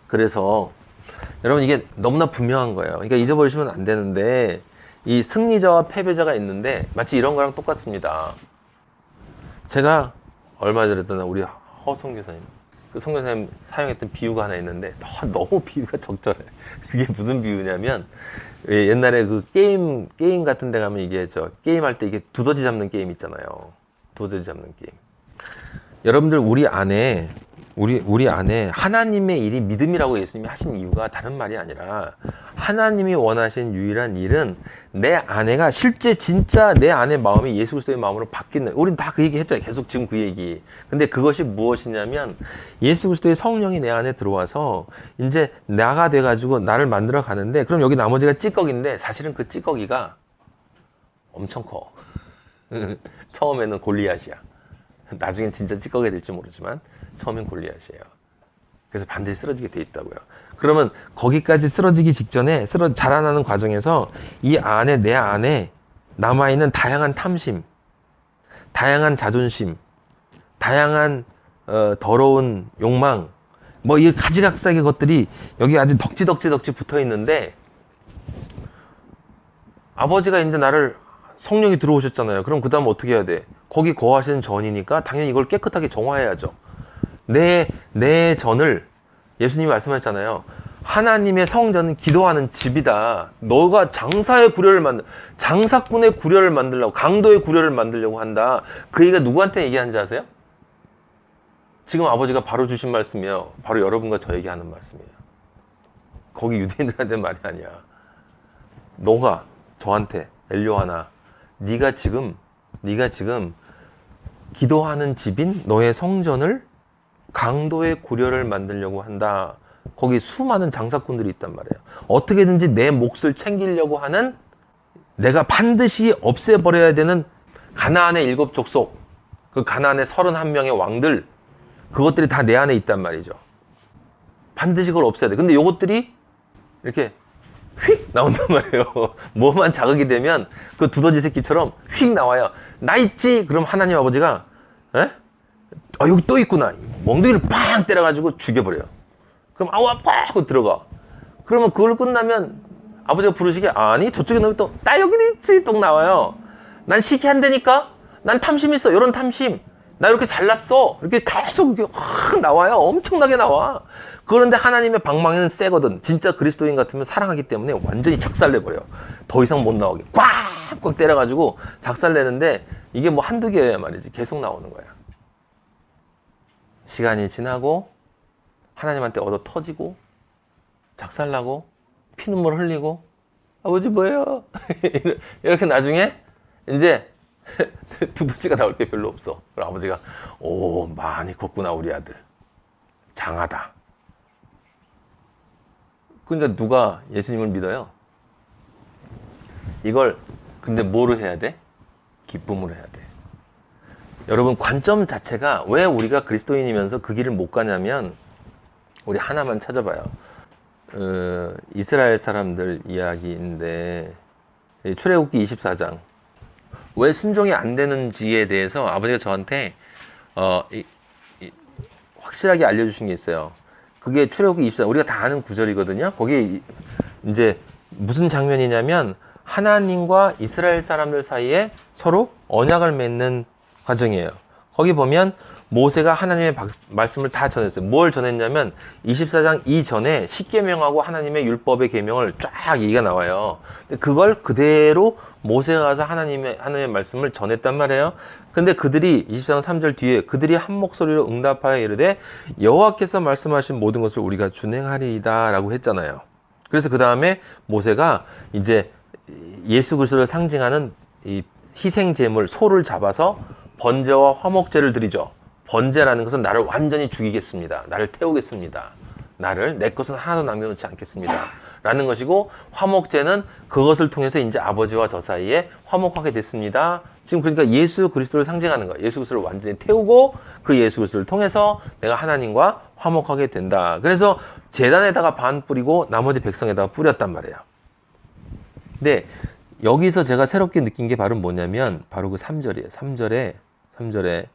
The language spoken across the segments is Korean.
그래서 여러분 이게 너무나 분명한 거예요. 그러니까 잊어버리시면 안 되는데 이 승리자와 패배자가 있는데 마치 이런 거랑 똑같습니다. 제가 얼마 전에 했던 우리 허 선교사님, 그 선교사님 사용했던 비유가 하나 있는데 너무 비유가 적절해. 그게 무슨 비유냐면 옛날에 그 게임 같은 데 가면 이게 게임 할 때 이게 두더지 잡는 게임 있잖아요. 두더지 잡는 게임. 여러분들 우리 안에 하나님의 일이 믿음이라고 예수님이 하신 이유가 다른 말이 아니라 하나님이 원하신 유일한 일은 내 아내가 실제 진짜 내 안의 마음이 예수 그리스도의 마음으로 바뀌는, 우린 다 그 얘기 했잖아요. 계속 지금 그 얘기. 근데 그것이 무엇이냐면 예수 그리스도의 성령이 내 안에 들어와서 이제 나가 돼가지고 나를 만들어 가는데, 그럼 여기 나머지가 찌꺼기인데 사실은 그 찌꺼기가 엄청 커. 처음에는 골리앗이야. 나중엔 진짜 찌꺼기가 될지 모르지만 처음엔 골리앗이에요. 그래서 반드시 쓰러지게 돼 있다고요. 그러면 거기까지 쓰러지기 직전에 자라나는 과정에서 이 안에, 내 안에 남아있는 다양한 탐심, 다양한 자존심, 다양한 더러운 욕망, 뭐 이 가지각색의 것들이 여기 아주 덕지덕지 붙어 있는데, 아버지가 이제 나를, 성령이 들어오셨잖아요. 그럼 그 다음 어떻게 해야 돼? 거기 거하시는 전이니까 당연히 이걸 깨끗하게 정화해야죠. 내 전을, 예수님이 말씀하셨잖아요. 하나님의 성전은 기도하는 집이다. 너가 장사꾼의 구려를 만들려고, 강도의 구려를 만들려고 한다. 그 얘기가 누구한테 얘기하는지 아세요? 지금 아버지가 바로 주신 말씀이에요. 바로 여러분과 저에게 하는 말씀이에요. 거기 유대인들한테 말이 아니야. 너가 저한테, 엘리야나, 네가 지금 기도하는 집인 너의 성전을 강도의 구려를 만들려고 한다. 거기 수많은 장사꾼들이 있단 말이에요. 어떻게든지 내 몫을 챙기려고 하는, 내가 반드시 없애버려야 되는 가나안의 7 족속, 그 가나안의 31명의 왕들, 그것들이 다 내 안에 있단 말이죠. 반드시 그걸 없애야 돼. 근데 요것들이 이렇게 휙 나온단 말이에요. 뭐만 자극이 되면 그 두더지 새끼처럼 휙 나와요. 나 있지? 그럼 하나님 아버지가 여기 또 있구나. 멍둥이를 팡 때려가지고 죽여버려요. 그럼 아우 아파 하고 들어가. 그러면 그걸 끝나면 아버지가 부르시게, 아니 저쪽에 놈이 또 나 여기 있지? 또 나와요. 난 시기한다니까? 난 탐심 있어. 이런 탐심. 나 이렇게 잘났어. 이렇게 계속 이렇게 확 나와요. 엄청나게 나와. 그런데 하나님의 방망이는 세거든. 진짜 그리스도인 같으면 사랑하기 때문에 완전히 작살내버려. 더 이상 못 나오게 꽉꽉 때려가지고 작살내는데, 이게 뭐 한두 개야 말이지. 계속 나오는 거야. 시간이 지나고 하나님한테 얻어 터지고 작살나고 피눈물 흘리고, 아버지 뭐예요? 이렇게 나중에 이제 두더지가 나올 게 별로 없어. 그럼 아버지가, 오 많이 컸구나 우리 아들, 장하다. 그러니까 누가 예수님을 믿어요? 이걸 근데 뭐로 해야 돼? 기쁨으로 해야 돼. 여러분 관점 자체가, 왜 우리가 그리스도인이면서 그 길을 못 가냐면, 우리 하나만 찾아봐요. 이스라엘 사람들 이야기인데 출애굽기 24장 왜 순종이 안 되는지에 대해서 아버지가 저한테 확실하게 알려주신 게 있어요. 그게 출애굽기 24장, 우리가 다 아는 구절이거든요. 거기 이제 무슨 장면이냐면 하나님과 이스라엘 사람들 사이에 서로 언약을 맺는 과정이에요. 거기 보면 모세가 하나님의 말씀을 다 전했어요. 뭘 전했냐면 24장 이전에 십계명하고 하나님의 율법의 계명을 쫙 얘기가 나와요. 근데 그걸 그대로 모세가 가서 하나님의 말씀을 전했단 말이에요. 근데 그들이 24장 3절 뒤에 그들이 한 목소리로 응답하여 이르되 여호와께서 말씀하신 모든 것을 우리가 준행하리이다 라고 했잖아요. 그래서 그 다음에 모세가 이제 예수 그리스도를 상징하는 이 희생 제물 소를 잡아서 번제와 화목제를 드리죠. 번제라는 것은 나를 완전히 죽이겠습니다. 나를 태우겠습니다. 내 것은 하나도 남겨놓지 않겠습니다. 라는 것이고, 화목제는 그것을 통해서 이제 아버지와 저 사이에 화목하게 됐습니다. 지금 그러니까 예수 그리스도를 상징하는 거예요. 예수 그리스도를 완전히 태우고 그 예수 그리스도를 통해서 내가 하나님과 화목하게 된다. 그래서 제단에다가 반 뿌리고 나머지 백성에다가 뿌렸단 말이에요. 근데 여기서 제가 새롭게 느낀 게 바로 뭐냐면 바로 그 3절이에요. 3절에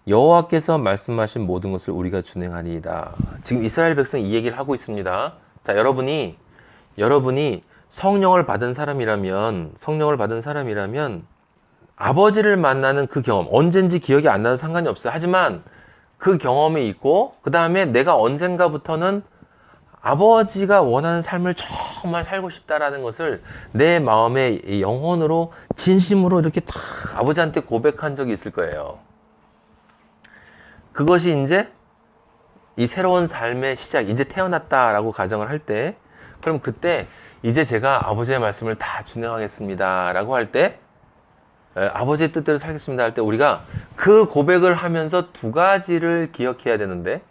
여호와께서 말씀하신 모든 것을 우리가 준행하리이다. 지금 이스라엘 백성이 이 얘기를 하고 있습니다. 자, 여러분이 성령을 받은 사람이라면 아버지를 만나는 그 경험, 언젠지 기억이 안 나도 상관이 없어요. 하지만 그 경험이 있고, 그 다음에 내가 언젠가부터는 아버지가 원하는 삶을 정말 살고 싶다라는 것을 내 마음의 영혼으로 진심으로 이렇게 딱 아버지한테 고백한 적이 있을 거예요. 그것이 이제 이 새로운 삶의 시작, 이제 태어났다라고 가정을 할 때, 그럼 그때 이제 제가 아버지의 말씀을 다 준행하겠습니다 라고 할 때, 아버지의 뜻대로 살겠습니다 할 때 우리가 그 고백을 하면서 두 가지를 기억해야 되는데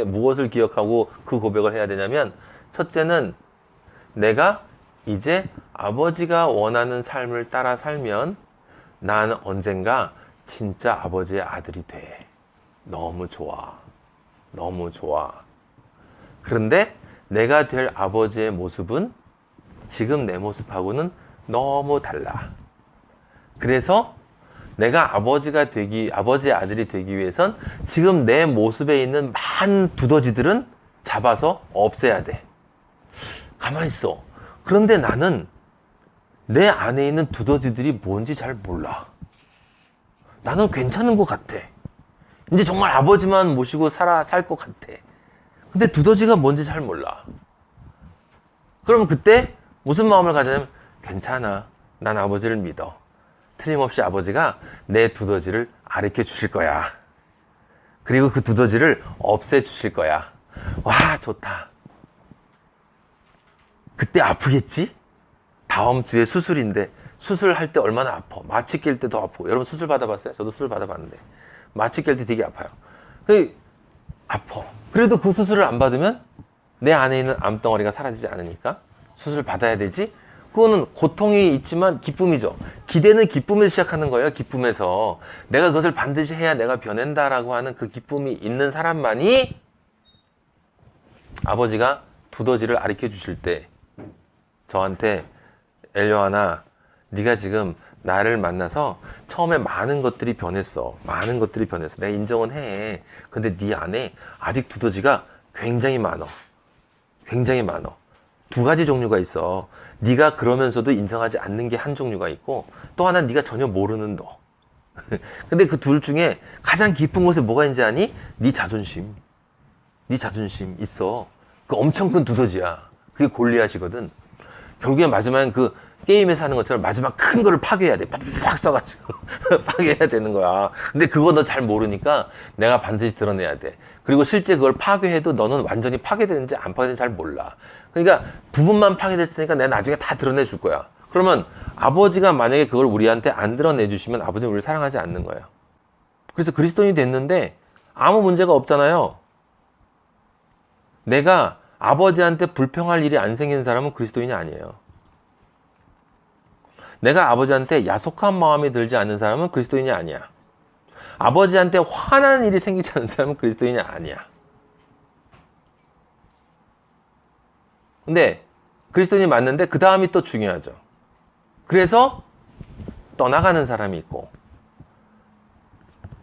무엇을 기억하고 그 고백을 해야 되냐면, 첫째는 내가 이제 아버지가 원하는 삶을 따라 살면 나는 언젠가 진짜 아버지의 아들이 돼. 너무 좋아. 그런데 내가 될 아버지의 모습은 지금 내 모습하고는 너무 달라. 그래서 내가 아버지의 아들이 되기 위해선 지금 내 모습에 있는 많은 두더지들은 잡아서 없애야 돼. 가만히 있어. 그런데 나는 내 안에 있는 두더지들이 뭔지 잘 몰라. 나는 괜찮은 것 같아. 이제 정말 아버지만 모시고 살 것 같아. 근데 두더지가 뭔지 잘 몰라. 그러면 그때 무슨 마음을 가지냐면, 괜찮아. 난 아버지를 믿어. 틀림없이 아버지가 내 두더지를 가르쳐 주실 거야. 그리고 그 두더지를 없애 주실 거야. 와, 좋다. 그때 아프겠지? 다음 주에 수술인데 수술할 때 얼마나 아파. 마취 낄 때 더 아프고. 여러분 수술 받아봤어요? 저도 수술 받아봤는데 마취 낄 때 되게 아파요. 아파. 그래도 그 수술을 안 받으면 내 안에 있는 암덩어리가 사라지지 않으니까 수술 받아야 되지? 그거는 고통이 있지만 기쁨이죠. 기대는 기쁨에서 시작하는 거예요. 기쁨에서. 내가 그것을 반드시 해야 내가 변한다라고 하는 그 기쁨이 있는 사람만이 아버지가 두더지를 가르쳐 주실 때 저한테, 엘요하나, 네가 지금 나를 만나서 처음에 많은 것들이 변했어. 내가 인정은 해. 근데 네 안에 아직 두더지가 굉장히 많어. 두 가지 종류가 있어. 네가 그러면서도 인정하지 않는 게 한 종류가 있고, 또 하나는 네가 전혀 모르는 너. 근데 그 둘 중에 가장 깊은 곳에 뭐가 있는지 아니? 네 자존심 있어. 그 엄청 큰 두더지야. 그게 골리앗이거든. 결국에 마지막엔 그 게임에서 하는 것처럼 마지막 큰 거를 파괴해야 돼. 팍팍 써가지고 파괴해야 되는 거야. 근데 그거 너 잘 모르니까 내가 반드시 드러내야 돼. 그리고 실제 그걸 파괴해도 너는 완전히 파괴되는지 안 파괴되는지 잘 몰라. 그러니까 부분만 파괴됐을 테니까 내가 나중에 다 드러내 줄 거야. 그러면 아버지가 만약에 그걸 우리한테 안 드러내 주시면 아버지는 우리를 사랑하지 않는 거예요. 그래서 그리스도인이 됐는데 아무 문제가 없잖아요. 내가 아버지한테 불평할 일이 안 생기는 사람은 그리스도인이 아니에요. 내가 아버지한테 야속한 마음이 들지 않는 사람은 그리스도인이 아니야. 아버지한테 화나는 일이 생기지 않는 사람은 그리스도인이 아니야. 근데 그리스도인이 맞는데 그 다음이 또 중요하죠. 그래서 떠나가는 사람이 있고,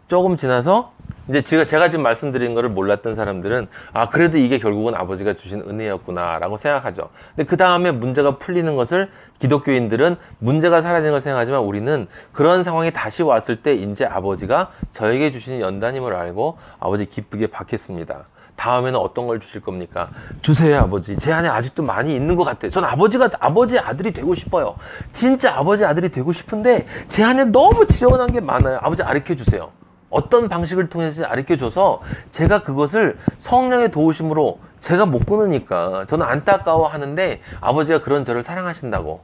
조금 지나서 이제 제가 지금 말씀드린 거를 몰랐던 사람들은 그래도 이게 결국은 아버지가 주신 은혜였구나 라고 생각하죠. 근데 그 다음에 문제가 풀리는 것을 기독교인들은 문제가 사라지는 걸 생각하지만, 우리는 그런 상황이 다시 왔을 때 이제 아버지가 저에게 주신 연단임을 알고 아버지 기쁘게 받겠습니다. 다음에는 어떤 걸 주실 겁니까? 주세요, 아버지. 제 안에 아직도 많이 있는 것 같아요. 전 아버지의 아들이 되고 싶어요. 진짜 아버지의 아들이 되고 싶은데 제 안에 너무 지저분한 게 많아요. 아버지 가르쳐 주세요. 어떤 방식을 통해서 가르쳐줘서 제가 그것을 성령의 도우심으로, 제가 못 끊으니까 저는 안타까워 하는데 아버지가 그런 저를 사랑하신다고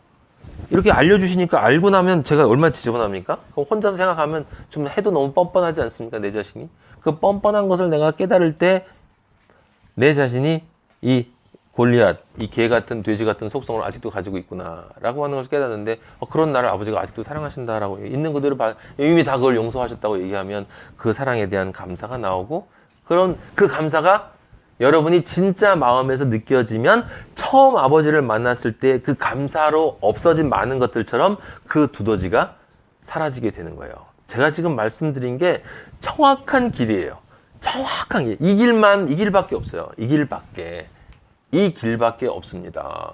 이렇게 알려주시니까, 알고 나면 제가 얼마나 지저분합니까? 그럼 혼자서 생각하면 좀 해도 너무 뻔뻔하지 않습니까? 내 자신이. 그 뻔뻔한 것을 내가 깨달을 때 내 자신이 이 골리앗, 이 개 같은 돼지 같은 속성을 아직도 가지고 있구나 라고 하는 것을 깨닫는데, 그런 나를 아버지가 아직도 사랑하신다라고 있는 그대로 이미 다 그걸 용서하셨다고 얘기하면 그 사랑에 대한 감사가 나오고, 그런 그 감사가 여러분이 진짜 마음에서 느껴지면 처음 아버지를 만났을 때 그 감사로 없어진 많은 것들처럼 그 두더지가 사라지게 되는 거예요. 제가 지금 말씀드린 게 정확한 길이에요. 정확한 길. 이 길밖에 없어요. 이 길밖에 없습니다.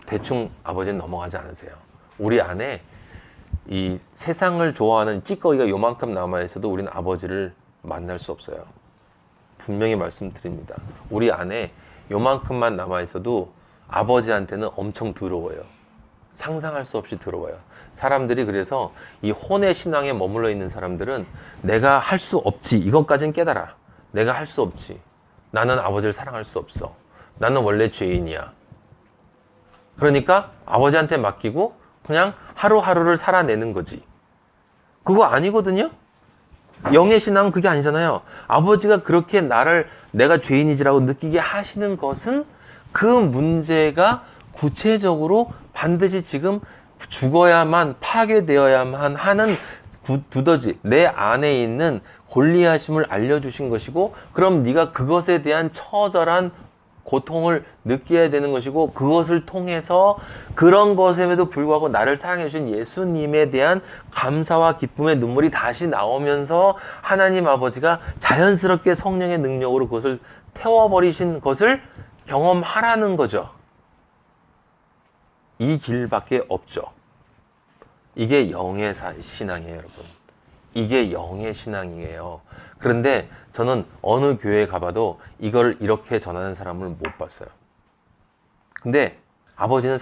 대충 아버지는 넘어가지 않으세요. 우리 안에 이 세상을 좋아하는 찌꺼기가 요만큼 남아있어도 우리는 아버지를 만날 수 없어요. 분명히 말씀드립니다. 우리 안에 요만큼만 남아있어도 아버지한테는 엄청 더러워요. 상상할 수 없이 더러워요. 사람들이 그래서 이 혼의 신앙에 머물러 있는 사람들은 내가 할 수 없지. 이것까진 깨달아. 내가 할 수 없지. 나는 아버지를 사랑할 수 없어. 나는 원래 죄인이야. 그러니까 아버지한테 맡기고 그냥 하루하루를 살아내는 거지. 그거 아니거든요? 영의 신앙은 그게 아니잖아요. 아버지가 그렇게 내가 죄인이지라고 느끼게 하시는 것은 그 문제가 구체적으로 반드시 지금 죽어야만, 파괴되어야만 하는 두더지, 내 안에 있는 골리앗임을 알려주신 것이고, 그럼 네가 그것에 대한 처절한 고통을 느껴야 되는 것이고, 그것을 통해서 그런 것임에도 불구하고 나를 사랑해 주신 예수님에 대한 감사와 기쁨의 눈물이 다시 나오면서 하나님 아버지가 자연스럽게 성령의 능력으로 그것을 태워버리신 것을 경험하라는 거죠. 이 길밖에 없죠. 이게 영의 신앙이에요, 여러분. 이게 영의 신앙이에요. 그런데 저는 어느 교회에 가봐도 이걸 이렇게 전하는 사람을 못 봤어요. 근데 아버지는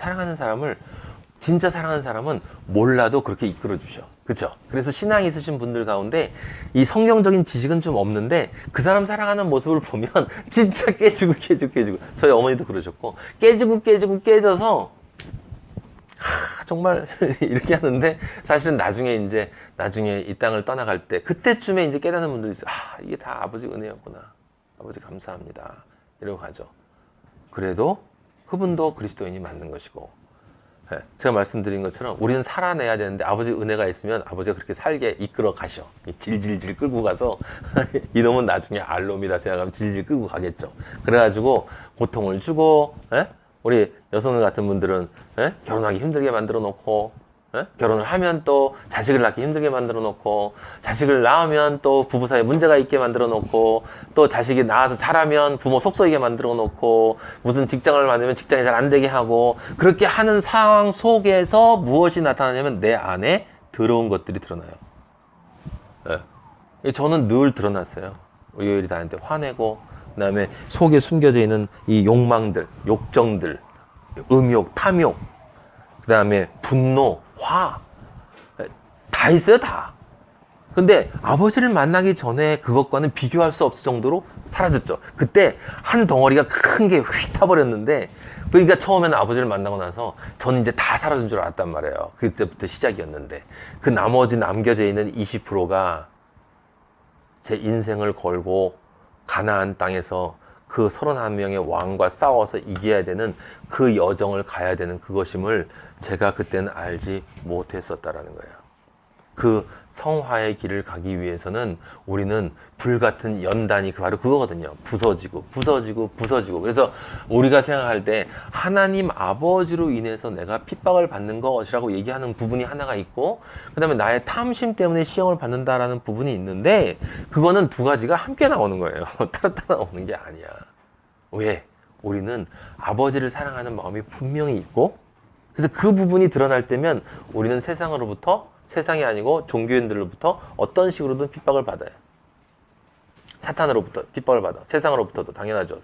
진짜 사랑하는 사람은 몰라도 그렇게 이끌어 주셔. 그쵸? 그래서 신앙이 있으신 분들 가운데 이 성경적인 지식은 좀 없는데 그 사람 사랑하는 모습을 보면 진짜 깨지고 저희 어머니도 그러셨고 깨져서 정말 이렇게 하는데 사실은 나중에 이 땅을 떠나갈 때 그때쯤에 이제 깨닫는 분들이 있어요. 이게 다 아버지 은혜였구나. 아버지 감사합니다. 이러고 가죠. 그래도 그분도 그리스도인이 맞는 것이고, 제가 말씀드린 것처럼 우리는 살아내야 되는데 아버지 은혜가 있으면 아버지가 그렇게 살게 이끌어 가셔. 질질질 끌고 가서 이놈은 나중에 알놈이다 생각하면 질질 끌고 가겠죠. 그래가지고 고통을 주고, 우리 여성들 같은 분들은 결혼하기 힘들게 만들어 놓고, 결혼을 하면 또 자식을 낳기 힘들게 만들어 놓고, 자식을 낳으면 또 부부 사이에 문제가 있게 만들어 놓고, 또 자식이 낳아서 자라면 부모 속 썩이게 만들어 놓고, 무슨 직장을 만들면 직장이 잘 안 되게 하고, 그렇게 하는 상황 속에서 무엇이 나타나냐면 내 안에 더러운 것들이 드러나요. 저는 늘 드러났어요. 우리 요일이 다한테 화내고, 그 다음에 속에 숨겨져 있는 이 욕망들, 욕정들, 음욕, 탐욕, 그 다음에 분노, 화, 다 있어요, 다. 근데 아버지를 만나기 전에 그것과는 비교할 수 없을 정도로 사라졌죠. 그때 한 덩어리가 큰 게 휙 타버렸는데, 그러니까 처음에는 아버지를 만나고 나서 저는 이제 다 사라진 줄 알았단 말이에요. 그때부터 시작이었는데, 그 나머지 남겨져 있는 20%가 제 인생을 걸고 가나안 땅에서 그 31명의 왕과 싸워서 이겨야 되는 그 여정을 가야 되는 그것임을 제가 그때는 알지 못했었다라는 거예요. 그 성화의 길을 가기 위해서는 우리는 불같은 연단이 바로 그거거든요. 부서지고. 그래서 우리가 생각할 때 하나님 아버지로 인해서 내가 핍박을 받는 것이라고 얘기하는 부분이 하나가 있고, 그 다음에 나의 탐심 때문에 시험을 받는다라는 부분이 있는데, 그거는 두 가지가 함께 나오는 거예요. 따로 나오는 게 아니야. 왜? 우리는 아버지를 사랑하는 마음이 분명히 있고, 그래서 그 부분이 드러날 때면 우리는 세상이 아니고 종교인들로부터 어떤 식으로든 핍박을 받아요. 사탄으로부터 핍박을 받아. 세상으로부터도 당연하죠.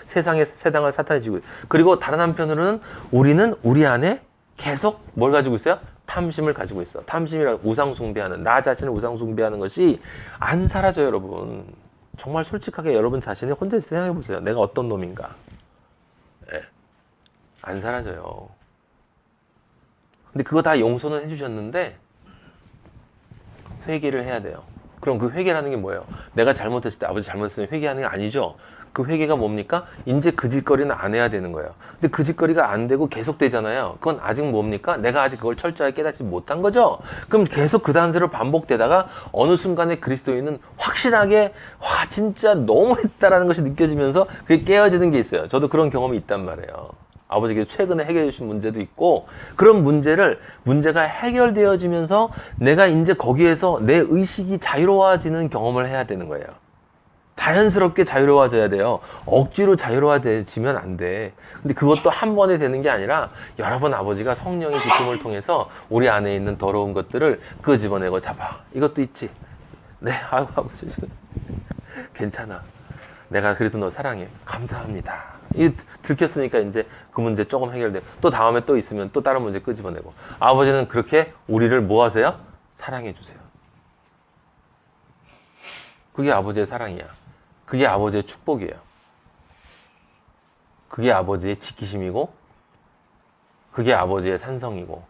세상을 사탄이 지고. 그리고 다른 한편으로는 우리는 우리 안에 계속 뭘 가지고 있어요? 탐심을 가지고 있어. 탐심이라 우상숭배하는, 나 자신을 우상숭배하는 것이 안 사라져요, 여러분. 정말 솔직하게 여러분 자신이 혼자 생각해 보세요. 내가 어떤 놈인가? 안 사라져요. 근데 그거 다 용서는 해주셨는데 회개를 해야 돼요. 그럼 그 회개라는 게 뭐예요? 내가 잘못했을 때 아버지 잘못했으면 회개하는 게 아니죠. 그 회개가 뭡니까? 이제 그 짓거리는 안 해야 되는 거예요. 근데 그 짓거리가 안 되고 계속 되잖아요. 그건 아직 뭡니까? 내가 아직 그걸 철저하게 깨닫지 못한 거죠. 그럼 계속 그 단서로 반복되다가 어느 순간에 그리스도인은 확실하게 와 진짜 너무했다라는 것이 느껴지면서 그게 깨어지는 게 있어요. 저도 그런 경험이 있단 말이에요. 아버지께 최근에 해결해 주신 문제도 있고, 그런 문제가 해결되어지면서 내가 이제 거기에서 내 의식이 자유로워지는 경험을 해야 되는 거예요. 자연스럽게 자유로워져야 돼요. 억지로 자유로워지면 안 돼. 근데 그것도 한 번에 되는 게 아니라 여러 번 아버지가 성령의 기쁨을 통해서 우리 안에 있는 더러운 것들을 끄집어내고 잡아. 이것도 있지. 네, 아이고 아버지 괜찮아. 내가 그래도 너 사랑해. 감사합니다. 이 들켰으니까 이제 그 문제 조금 해결돼. 또 다음에 또 있으면 또 다른 문제 끄집어내고. 아버지는 그렇게 우리를 뭐 하세요? 사랑해 주세요. 그게 아버지의 사랑이야. 그게 아버지의 축복이에요. 그게 아버지의 지키심이고, 그게 아버지의 산성이고,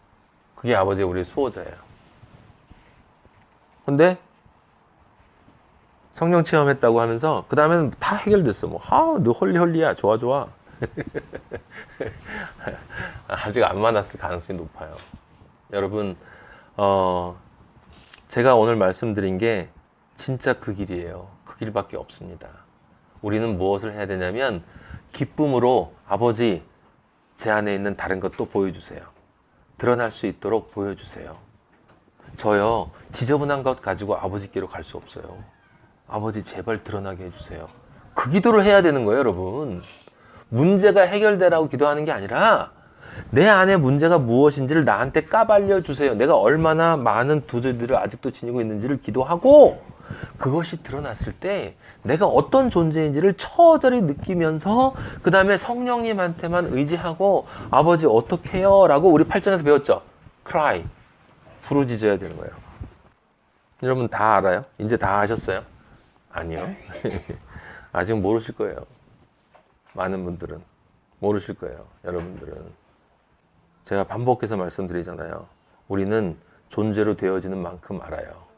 그게 아버지의 우리의 수호자예요. 근데 성령 체험했다고 하면서 그 다음에는 다 해결됐어. 뭐, 너 홀리홀리야. 좋아. 아직 안 만났을 가능성이 높아요. 여러분, 제가 오늘 말씀드린 게 진짜 그 길이에요. 그 길밖에 없습니다. 우리는 무엇을 해야 되냐면 기쁨으로 아버지 제 안에 있는 다른 것도 보여주세요. 드러날 수 있도록 보여주세요. 저요 지저분한 것 가지고 아버지께로 갈 수 없어요. 아버지 제발 드러나게 해주세요. 그 기도를 해야 되는 거예요, 여러분. 문제가 해결되라고 기도하는 게 아니라 내 안에 문제가 무엇인지를 나한테 까발려 주세요. 내가 얼마나 많은 두들들을 아직도 지니고 있는지를 기도하고, 그것이 드러났을 때 내가 어떤 존재인지를 처절히 느끼면서 그 다음에 성령님한테만 의지하고 아버지 어떻게 해요? 라고 우리 8장에서 배웠죠. cry, 부르짖어야 되는 거예요. 여러분 다 알아요? 이제 다 아셨어요? 아니요. 아직 모르실 거예요. 많은 분들은 모르실 거예요. 여러분들은. 제가 반복해서 말씀드리잖아요. 우리는 존재로 되어지는 만큼 알아요.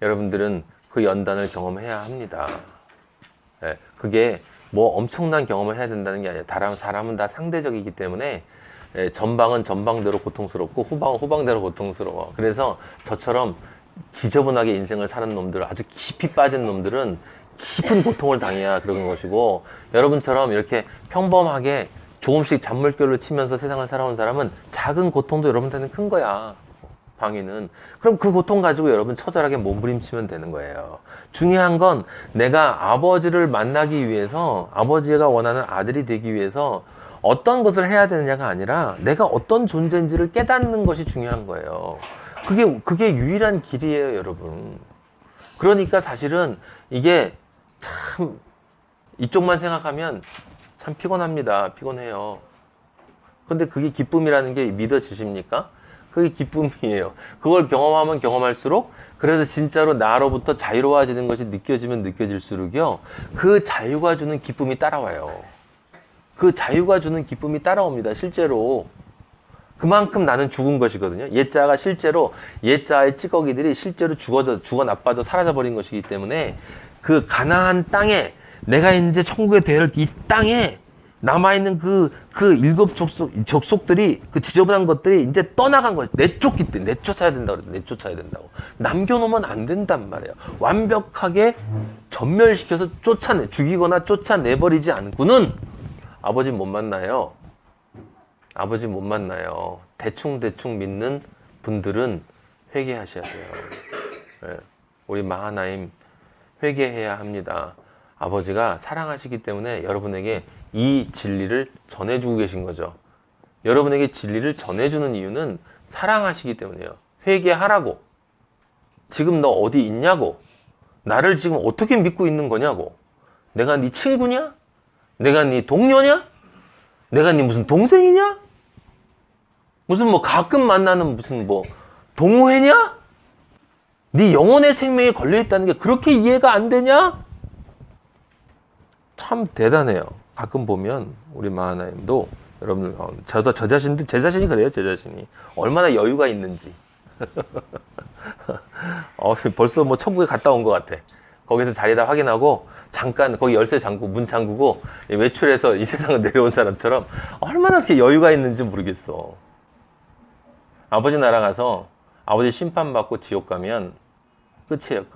여러분들은 그 연단을 경험해야 합니다. 네, 그게 뭐 엄청난 경험을 해야 된다는 게 아니라 사람은 다 상대적이기 때문에 전방은 전방대로 고통스럽고 후방은 후방대로 고통스러워. 그래서 저처럼 지저분하게 인생을 사는 놈들, 아주 깊이 빠진 놈들은 깊은 고통을 당해야 그런 것이고, 여러분처럼 이렇게 평범하게 조금씩 잔물결을 치면서 세상을 살아온 사람은 작은 고통도 여러분한테는 큰 거야. 방위는. 그럼 그 고통 가지고 여러분 처절하게 몸부림치면 되는 거예요. 중요한 건 내가 아버지를 만나기 위해서, 아버지가 원하는 아들이 되기 위해서 어떤 것을 해야 되느냐가 아니라 내가 어떤 존재인지를 깨닫는 것이 중요한 거예요. 그게 유일한 길이에요, 여러분. 그러니까 사실은 이게 참 이쪽만 생각하면 참 피곤합니다. 피곤해요. 근데 그게 기쁨이라는 게 믿어지십니까? 그게 기쁨이에요. 그걸 경험하면 경험할수록, 그래서 진짜로 나로부터 자유로워지는 것이 느껴지면 느껴질수록요, 그 자유가 주는 기쁨이 따라와요. 그 자유가 주는 기쁨이 따라옵니다. 실제로. 그만큼 나는 죽은 것이거든요. 옛자가 실제로, 옛자의 찌꺼기들이 실제로 죽어 나빠져 사라져버린 것이기 때문에, 그 가나안 땅에, 내가 이제 천국에 될 이 땅에 남아있는 그 일곱 족속들이, 그 지저분한 것들이 이제 떠나간 거예요. 내쫓기 때문에. 내쫓아야 된다고 그래요. 내쫓아야 된다고. 남겨놓으면 안 된단 말이에요. 완벽하게 전멸시켜서 죽이거나 쫓아내버리지 않고는 아버지 못 만나요. 아버지 못 만나요. 대충 믿는 분들은 회개하셔야 돼요. 네. 우리 마하나임 회개해야 합니다. 아버지가 사랑하시기 때문에 여러분에게 이 진리를 전해주고 계신 거죠. 여러분에게 진리를 전해주는 이유는 사랑하시기 때문이에요. 회개하라고. 지금 너 어디 있냐고. 나를 지금 어떻게 믿고 있는 거냐고. 내가 네 친구냐? 내가 네 동료냐? 내가 네 무슨 동생이냐? 무슨 뭐 가끔 만나는 무슨 뭐 동호회냐? 네 영혼의 생명에 걸려있다는 게 그렇게 이해가 안 되냐? 참 대단해요. 가끔 보면 우리 마하나임도, 여러분들, 저 자신도, 제 자신이 그래요. 제 자신이 얼마나 여유가 있는지. 벌써 뭐 천국에 갔다 온 것 같아. 거기서 자리 다 확인하고 잠깐 거기 열쇠 잠그고 문 잠그고 외출해서 이 세상을 내려온 사람처럼 얼마나 그렇게 여유가 있는지 모르겠어. 아버지 나라 가서 아버지 심판받고 지옥 가면 끝이에요.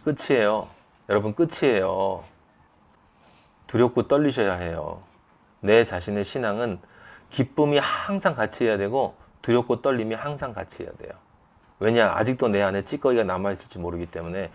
끝이에요. 여러분, 끝이에요. 두렵고 떨리셔야 해요. 내 자신의 신앙은 기쁨이 항상 같이 해야 되고 두렵고 떨림이 항상 같이 해야 돼요. 왜냐? 아직도 내 안에 찌꺼기가 남아있을지 모르기 때문에.